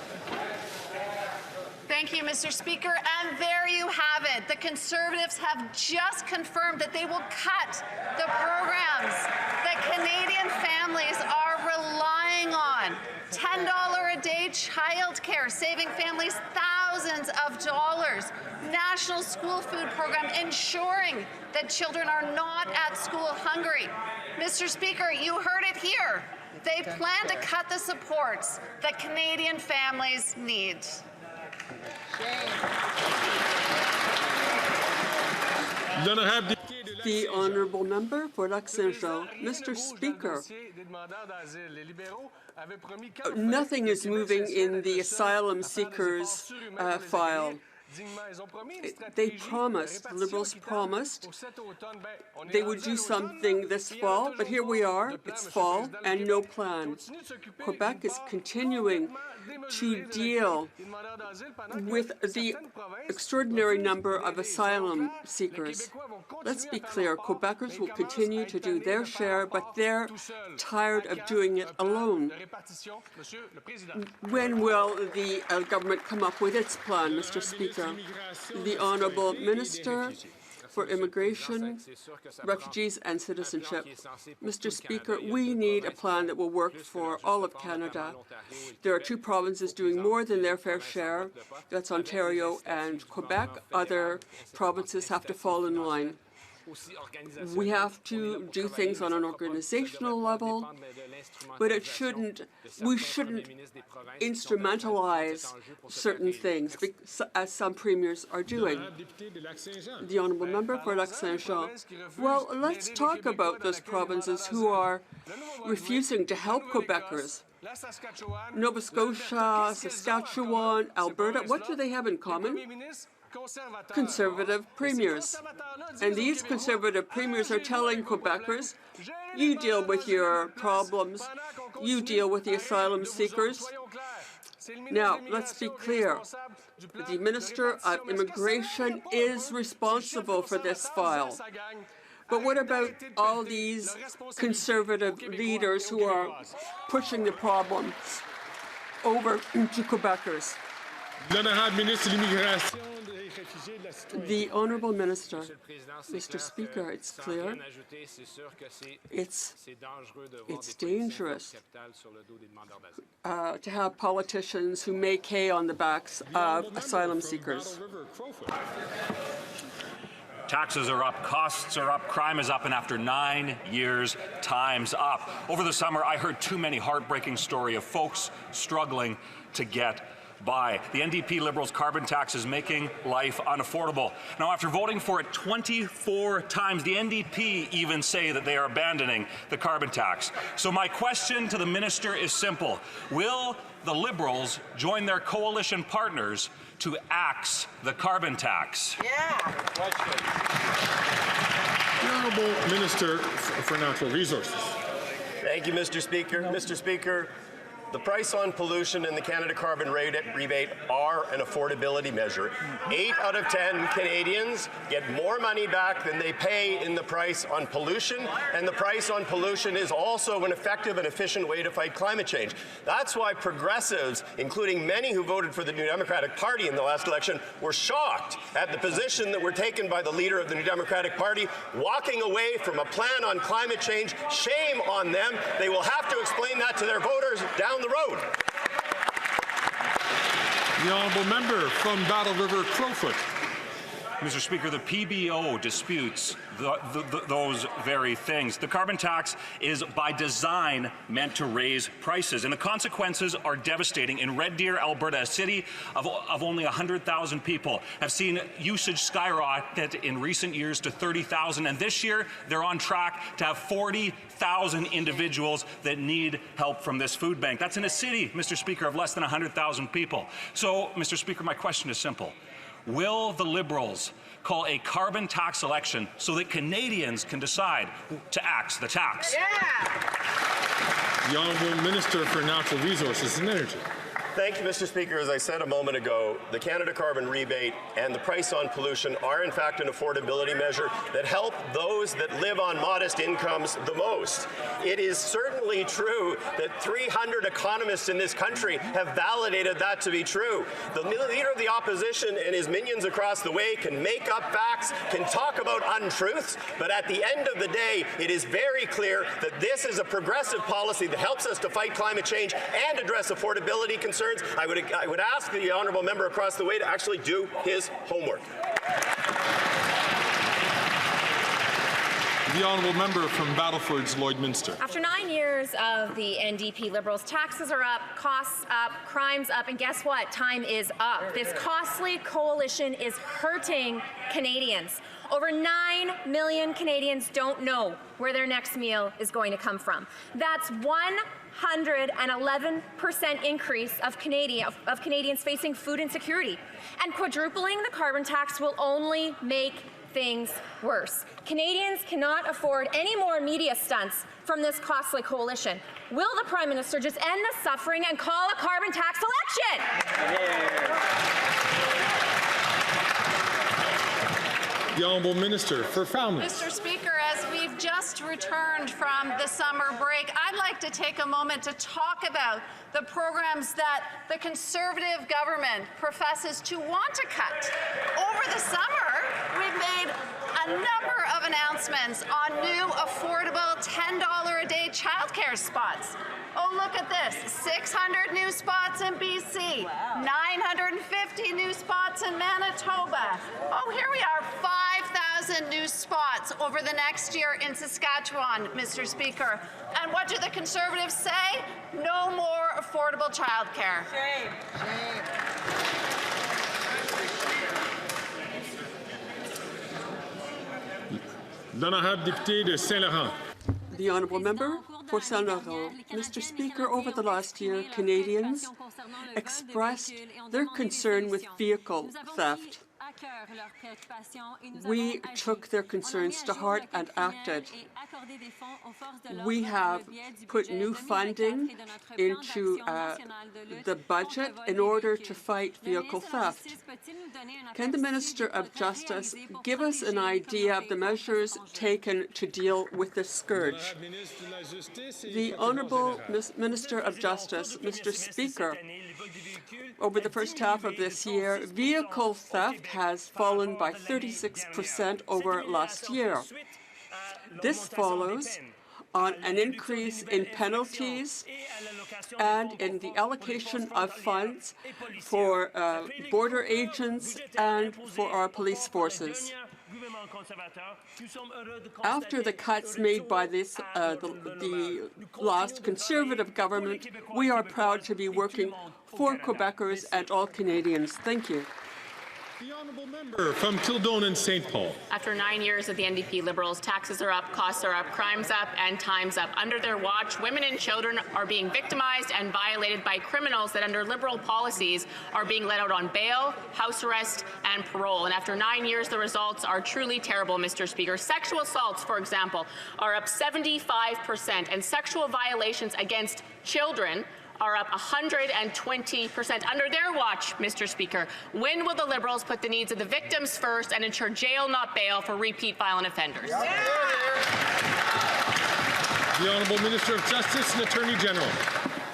[SPEAKER 18] Thank you, Mr. Speaker. And there you have it. The Conservatives have just confirmed that they will cut the programs that Canadian families are relying on. $10 a day childcare, saving families thousands of dollars. National School Food Program, ensuring that children are not at school hungry. Mr. Speaker, you heard it here. They plan to cut the supports that Canadian families need.
[SPEAKER 11] The honourable member for Lac-Saint-Jean. Mr. Speaker, nothing is moving in the asylum seekers file. They promised, the Liberals promised, they would do something this fall, but here we are, it's fall, and no plan. Quebec is continuing to deal with the extraordinary number of asylum seekers. Let's be clear, Quebecers will continue to do their share, but they're tired of doing it alone. When will the government come up with its plan, Mr. Speaker? The Honourable Minister for Immigration, Refugees and Citizenship. Mr. Speaker, we need a plan that will work for all of Canada. There are two provinces doing more than their fair share. That's Ontario and Quebec. Other provinces have to fall in line. We have to do things on an organizational level, but we shouldn't instrumentalize certain things, as some premiers are doing. The honourable member for Lac-Saint-Jean. Well, let's talk about those provinces who are refusing to help Quebecers. Nova Scotia, Saskatchewan, Alberta, what do they have in common? Conservative premiers. And these Conservative premiers are telling Quebecers, you deal with your problems, you deal with the asylum seekers. Now, let's be clear. The Minister of Immigration is responsible for this file. But what about all these Conservative leaders who are pushing the problems over to Quebecers? The Honourable Minister, Mr. Speaker, it's clear, it's dangerous to have politicians who make hay on the backs of asylum seekers.
[SPEAKER 20] Taxes are up, costs are up, crime is up, and after 9 years, time's up. Over the summer, I heard too many heartbreaking stories of folks struggling to get by. The NDP Liberals' carbon tax is making life unaffordable. Now, after voting for it 24 times, the NDP even say that they are abandoning the carbon tax. So my question to the minister is simple. Will the Liberals join their coalition partners to axe the carbon tax?
[SPEAKER 19] Yeah.
[SPEAKER 1] The Honourable Minister for Natural Resources.
[SPEAKER 21] Thank you, Mr. Speaker. Mr. Speaker, The price on pollution and the Canada Carbon Rebate are an affordability measure. 8 out of 10 Canadians get more money back than they pay in the price on pollution, and the price on pollution is also an effective and efficient way to fight climate change. That's why progressives, including many who voted for the New Democratic Party in the last election, were shocked at the position that were taken by the leader of the New Democratic Party, walking away from a plan on climate change. Shame on them. They will have to explain that to their voters down the road.
[SPEAKER 1] The honourable member from Battle River Crowfoot.
[SPEAKER 20] Mr. Speaker, the PBO disputes those very things. The carbon tax is by design meant to raise prices, and the consequences are devastating. In Red Deer, Alberta, a city of only 100,000 people, have seen usage skyrocket in recent years to 30,000, and this year they're on track to have 40,000 individuals that need help from this food bank. That's in a city, Mr. Speaker, of less than 100,000 people. So, Mr. Speaker, my question is simple. Will the Liberals call a carbon tax election so that Canadians can decide to axe the tax?
[SPEAKER 1] The Honourable Minister for Natural Resources and Energy.
[SPEAKER 21] Thank you, Mr. Speaker. As I said a moment ago, the Canada Carbon Rebate and the price on pollution are in fact an affordability measure that help those that live on modest incomes the most. It is certainly true that 300 economists in this country have validated that to be true. The leader of the opposition and his minions across the way can make up facts, can talk about untruths, but at the end of the day, it is very clear that this is a progressive policy that helps us to fight climate change and address affordability concerns. I would ask the honourable member across the way to actually do his homework.
[SPEAKER 1] The honourable member from Battleford's Lloydminster.
[SPEAKER 22] After 9 years of the NDP Liberals, taxes are up, costs up, crimes up, and guess what? Time is up. This costly coalition is hurting Canadians. Over 9 million Canadians don't know where their next meal is going to come from. That's 111% increase of Canadians facing food insecurity. And quadrupling the carbon tax will only make things worse. Canadians cannot afford any more media stunts from this costly coalition. Will the Prime Minister just end the suffering and call a carbon tax election?
[SPEAKER 1] The Honourable Minister for Families.
[SPEAKER 18] Mr. Speaker, as we've just returned from the summer break, I'd like to take a moment to talk about the programs that the Conservative government professes to want to cut. Over the summer, we've made a number of announcements on new, affordable $10 a day childcare spots. Oh, look at this, 600 new spots in BC, 950 new spots in Manitoba. Oh, here we are, 5,000 new spots over the next year in Saskatchewan, Mr. Speaker. And what do the Conservatives say? No more affordable childcare.
[SPEAKER 8] Shame.
[SPEAKER 1] L'honorable député de Saint-Laurent.
[SPEAKER 11] The honourable member for Saint-Laurent. Mr. Speaker, over the last year, Canadians expressed their concern with vehicle theft. We took their concerns to heart and acted. We have put new funding into the budget in order to fight vehicle theft. Can the Minister of Justice give us an idea of the measures taken to deal with this scourge? The Honourable Minister of Justice, Mr. Speaker, over the first half of this year, vehicle theft has fallen by 36% over last year. This follows on an increase in penalties and in the allocation of funds for border agents and for our police forces. After the cuts made by the last Conservative government, we are proud to be working for Quebecers and all Canadians. Thank you.
[SPEAKER 1] The honourable member from Kildone and St. Paul.
[SPEAKER 23] After 9 years of the NDP Liberals, taxes are up, costs are up, crimes up, and time's up. Under their watch, women and children are being victimized and violated by criminals that under Liberal policies are being let out on bail, house arrest, and parole. And after 9 years, the results are truly terrible, Mr. Speaker. Sexual assaults, for example, are up 75%, and sexual violations against children are up 120% under their watch, Mr. Speaker. When will the Liberals put the needs of the victims first and ensure jail, not bail, for repeat violent offenders?
[SPEAKER 1] The Honourable Minister of Justice and Attorney General.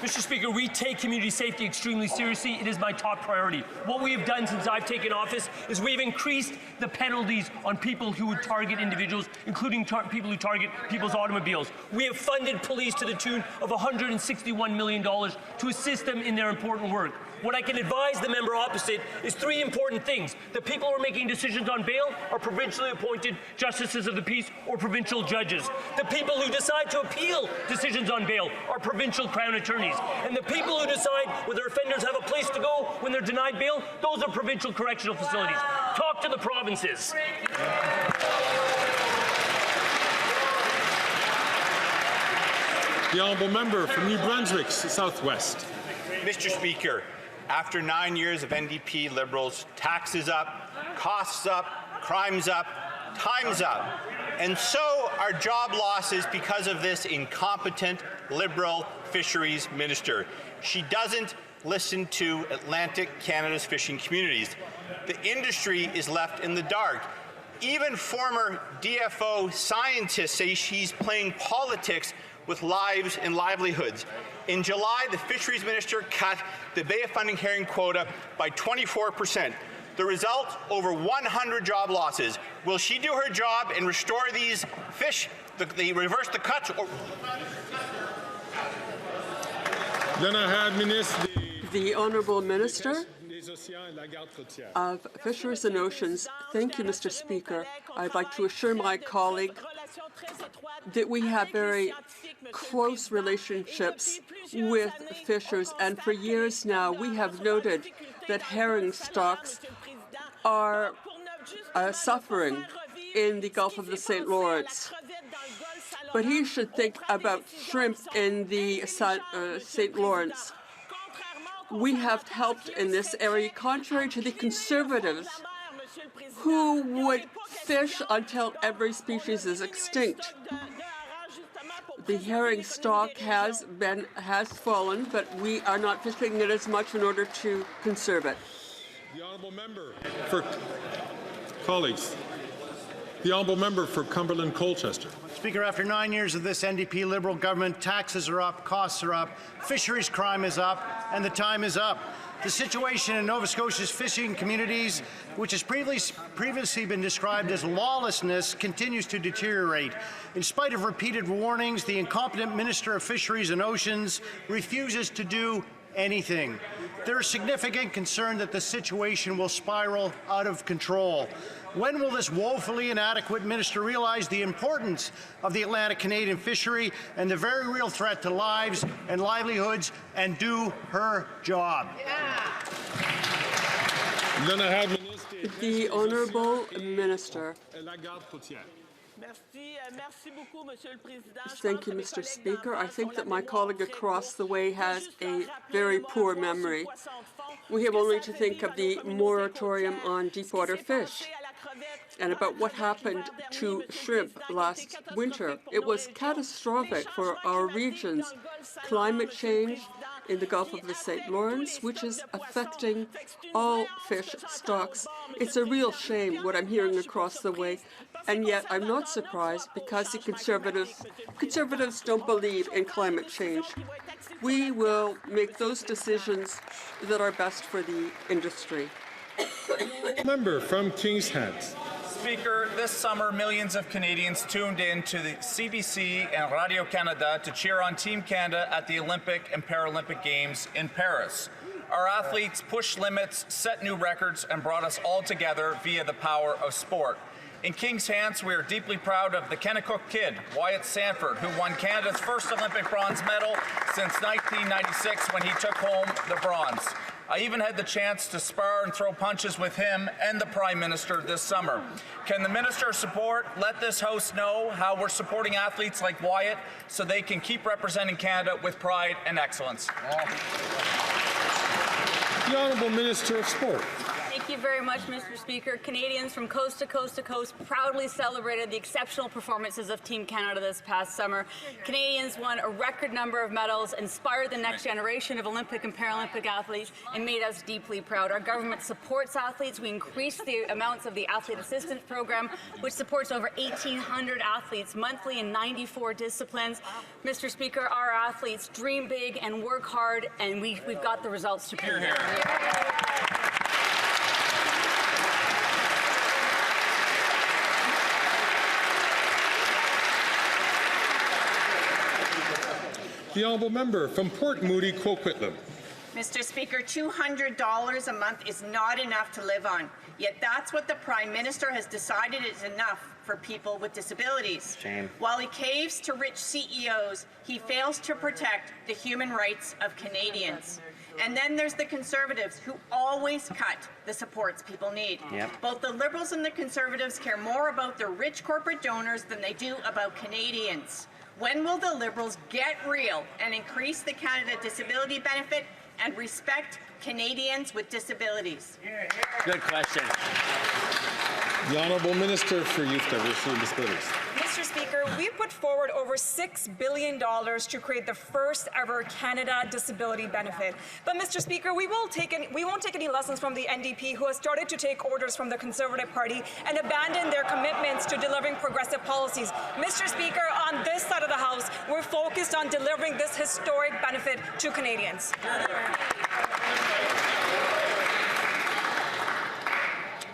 [SPEAKER 3] Mr. Speaker, we take community safety extremely seriously. It is my top priority. What we have done since I've taken office is we've increased the penalties on people who would target individuals, including people who target people's automobiles. We have funded police to the tune of $161 million to assist them in their important work. What I can advise the member opposite is three important things. The people who are making decisions on bail are provincially appointed justices of the peace or provincial judges. The people who decide to appeal decisions on bail are provincial crown attorneys. And the people who decide whether offenders have a place to go when they're denied bail, those are provincial correctional facilities. Talk to the provinces.
[SPEAKER 1] The Honourable Member from New Brunswick Southwest.
[SPEAKER 5] Mr. Speaker, after 9 years of NDP Liberals, taxes up, costs up, crimes up, time's up. And so are job losses because of this incompetent Liberal fisheries minister. She doesn't listen to Atlantic Canada's fishing communities. The industry is left in the dark. Even former DFO scientists say she's playing politics with lives and livelihoods. In July, the fisheries minister cut the Bay of Fundy herring quota by 24%. The result, over 100 job losses. Will she do her job and restore these fish, reverse the cuts?
[SPEAKER 1] Then I had Minister.
[SPEAKER 11] The Honourable Minister of Fisheries and Oceans. Thank you, Mr. Speaker. I'd like to assure my colleague that we have very close relationships with fishers, and for years now we have noted that herring stocks are suffering in the Gulf of the St. Lawrence. But he should think about shrimp in the St. Lawrence. We have helped in this area, contrary to the Conservatives, who would fish until every species is extinct. The herring stock has fallen, but we are not fishing it as much in order to conserve it.
[SPEAKER 1] The Honourable Member for colleagues. The Honourable Member for Cumberland Colchester.
[SPEAKER 17] Speaker, after 9 years of this NDP Liberal government, taxes are up, costs are up, fisheries crime is up, and the time is up. The situation in Nova Scotia's fishing communities, which has previously been described as lawlessness, continues to deteriorate. In spite of repeated warnings, the incompetent Minister of Fisheries and Oceans refuses to do anything. There is significant concern that the situation will spiral out of control. When will this woefully inadequate minister realize the importance of the Atlantic Canadian fishery and the very real threat to lives and livelihoods, and do her job?
[SPEAKER 1] Then I have
[SPEAKER 11] the Honourable Minister. Thank you, Mr. Speaker. I think that my colleague across the way has a very poor memory. We have only to think of the moratorium on deepwater fish and about what happened to shrimp last winter. It was catastrophic for our regions. Climate change in the Gulf of the St. Lawrence, which is affecting all fish stocks. It's a real shame what I'm hearing across the way, and yet I'm not surprised because the Conservatives don't believe in climate change. We will make those decisions that are best for the industry.
[SPEAKER 1] Member from Kings Head.
[SPEAKER 6] Speaker, this summer millions of Canadians tuned in to the CBC and Radio-Canada to cheer on Team Canada at the Olympic and Paralympic Games in Paris. Our athletes pushed limits, set new records, and brought us all together via the power of sport. In King's Hands, we are deeply proud of the Kennecook Kid, Wyatt Sanford, who won Canada's first Olympic bronze medal since 1996 when he took home the bronze. I even had the chance to spar and throw punches with him and the Prime Minister this summer. Can the Minister of Sport let this House know how we're supporting athletes like Wyatt so they can keep representing Canada with pride and excellence?
[SPEAKER 1] The Honourable Minister of Sport.
[SPEAKER 24] Thank you,
[SPEAKER 8] you very much, Mr. Speaker. Canadians from coast to coast to coast proudly celebrated the exceptional performances of Team Canada this past summer. Canadians won a record number of medals, inspired the next generation of Olympic and Paralympic athletes, and made us deeply proud. Our government supports athletes. We increased the amounts of the Athlete Assistance Program, which supports over 1,800 athletes monthly in 94 disciplines. Mr. Speaker, our athletes dream big and work hard, and we've got the results to prove it.
[SPEAKER 1] The honourable member from Port Moody, Coquitlam.
[SPEAKER 7] Mr. Speaker, $200 a month is not enough to live on. Yet that's what the Prime Minister has decided is enough for people with disabilities.
[SPEAKER 12] Shame.
[SPEAKER 7] While he caves to rich CEOs, he fails to protect the human rights of Canadians. And then there's the Conservatives, who always cut the supports people need.
[SPEAKER 12] Yep.
[SPEAKER 7] Both the Liberals and the Conservatives care more about their rich corporate donors than they do about Canadians. When will the Liberals get real and increase the Canada Disability Benefit and respect Canadians with disabilities?
[SPEAKER 2] Good question.
[SPEAKER 1] The Honourable Minister for Youth, Diversity and Disabilities.
[SPEAKER 8] Mr. Speaker, we put forward over $6 billion to create the first ever Canada Disability Benefit. But Mr. Speaker, we won't take any lessons from the NDP, who has started to take orders from the Conservative Party and abandon their commitments to delivering progressive policies. Mr. Speaker, on this side of the House, we're focused on delivering this historic benefit to Canadians.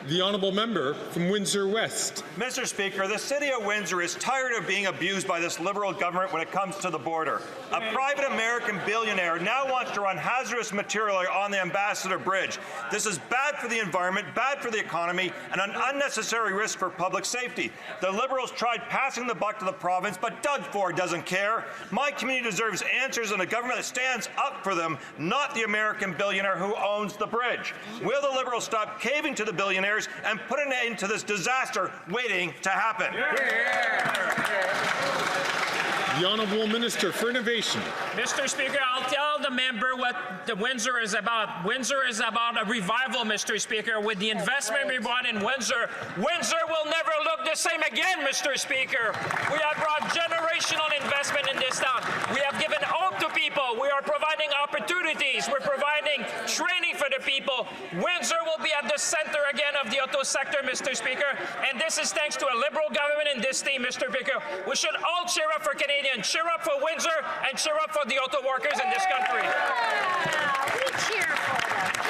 [SPEAKER 1] The honourable member from Windsor West.
[SPEAKER 9] Mr. Speaker, the City of Windsor is tired of being abused by this Liberal government when it comes to the border. A private American billionaire now wants to run hazardous material on the Ambassador Bridge. This is bad for the environment, bad for the economy, and an unnecessary risk for public safety. The Liberals tried passing the buck to the province, but Doug Ford doesn't care. My community deserves answers and a government that stands up for them, not the American billionaire who owns the bridge. Will the Liberals stop caving to the billionaires and put an end to this disaster waiting to happen?
[SPEAKER 1] The Honourable Minister for Innovation.
[SPEAKER 10] Mr. Speaker, I'll tell the member what the Windsor is about. Windsor is about a revival, Mr. Speaker. With the investment we brought in Windsor, Windsor will never look the same again, Mr. Speaker. We have brought generational investment in this town. We have given hope to people. We are providing opportunities. We're providing training for the people. Windsor will be at the center again of the auto sector, Mr. Speaker. And this is thanks to a Liberal government and this team, Mr. Speaker. We should all cheer up for Canadians. Cheer up for Windsor and cheer up for the auto workers in this country.
[SPEAKER 4] We cheer for them.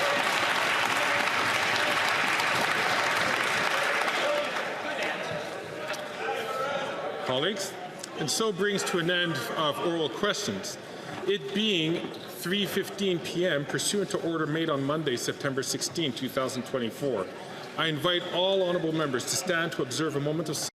[SPEAKER 1] Colleagues, and so brings to an end of oral questions. It being 3:15 p.m. pursuant to order made on Monday, September 16, 2024. I invite all honourable members to stand to observe a moment of silence.